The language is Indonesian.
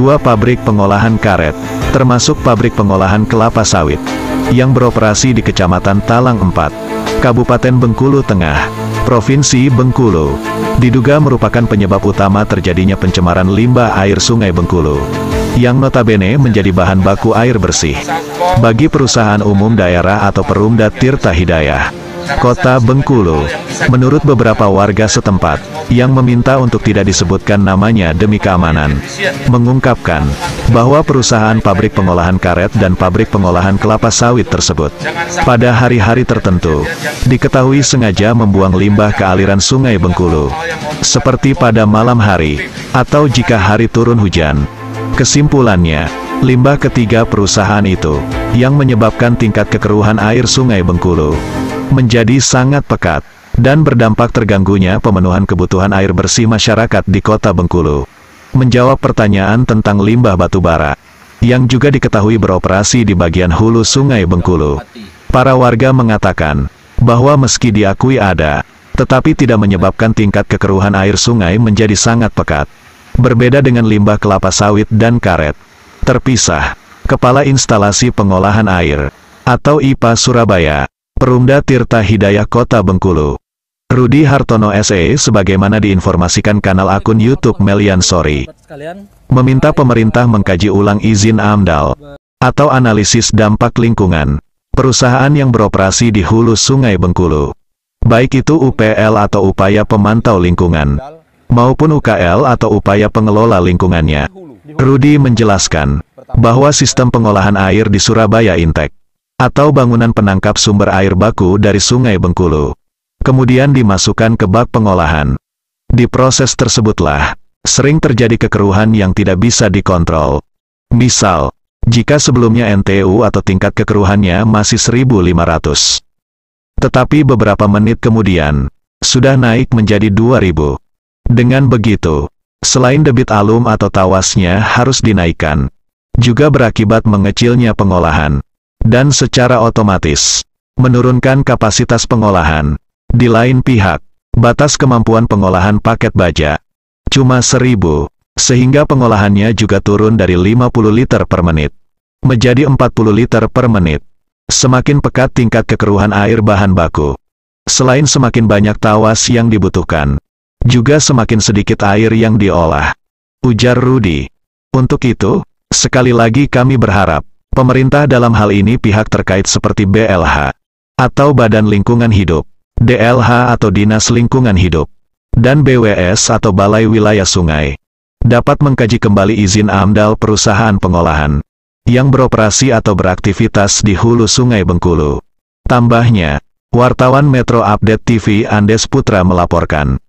2 pabrik pengolahan karet, termasuk pabrik pengolahan kelapa sawit, yang beroperasi di Kecamatan Talang 4, Kabupaten Bengkulu Tengah, Provinsi Bengkulu, diduga merupakan penyebab utama terjadinya pencemaran limbah air Sungai Bengkulu, yang notabene menjadi bahan baku air bersih bagi perusahaan umum daerah atau Perumda Tirta Hidayah, Kota Bengkulu. Menurut beberapa warga setempat, yang meminta untuk tidak disebutkan namanya demi keamanan, mengungkapkan bahwa perusahaan pabrik pengolahan karet dan pabrik pengolahan kelapa sawit tersebut, pada hari-hari tertentu, diketahui sengaja membuang limbah ke aliran Sungai Bengkulu, seperti pada malam hari, atau jika hari turun hujan. Kesimpulannya, limbah ketiga perusahaan itu, yang menyebabkan tingkat kekeruhan air Sungai Bengkulu menjadi sangat pekat, dan berdampak terganggunya pemenuhan kebutuhan air bersih masyarakat di Kota Bengkulu. Menjawab pertanyaan tentang limbah batubara, yang juga diketahui beroperasi di bagian hulu Sungai Bengkulu, para warga mengatakan bahwa meski diakui ada, tetapi tidak menyebabkan tingkat kekeruhan air sungai menjadi sangat pekat. Berbeda dengan limbah kelapa sawit dan karet, terpisah. Kepala Instalasi Pengolahan Air, atau IPA Surabaya, Perumda Tirta Hidayah Kota Bengkulu, Rudi Hartono SE, sebagaimana diinformasikan kanal akun YouTube Melian Sori, meminta pemerintah mengkaji ulang izin AMDAL, atau analisis dampak lingkungan, perusahaan yang beroperasi di hulu Sungai Bengkulu, baik itu UPL atau upaya pemantau lingkungan, maupun UKL atau upaya pengelola lingkungannya. Rudi menjelaskan bahwa sistem pengolahan air di Surabaya Intek, atau bangunan penangkap sumber air baku dari Sungai Bengkulu, kemudian dimasukkan ke bak pengolahan. Di proses tersebutlah, sering terjadi kekeruhan yang tidak bisa dikontrol. Misal, jika sebelumnya NTU atau tingkat kekeruhannya masih 1.500, tetapi beberapa menit kemudian, sudah naik menjadi 2.000. Dengan begitu, selain debit alum atau tawasnya harus dinaikkan, juga berakibat mengecilnya pengolahan, dan secara otomatis, menurunkan kapasitas pengolahan. Di lain pihak, batas kemampuan pengolahan paket baja, cuma 1.000, sehingga pengolahannya juga turun dari 50 liter per menit, menjadi 40 liter per menit. Semakin pekat tingkat kekeruhan air bahan baku, selain semakin banyak tawas yang dibutuhkan, juga semakin sedikit air yang diolah, ujar Rudi. Untuk itu, sekali lagi kami berharap, pemerintah dalam hal ini pihak terkait seperti BLH, atau Badan Lingkungan Hidup, DLH atau Dinas Lingkungan Hidup, dan BWS atau Balai Wilayah Sungai, dapat mengkaji kembali izin AMDAL perusahaan pengolahan, yang beroperasi atau beraktivitas di hulu Sungai Bengkulu. Tambahnya, wartawan Metro Update TV Andes Putra melaporkan.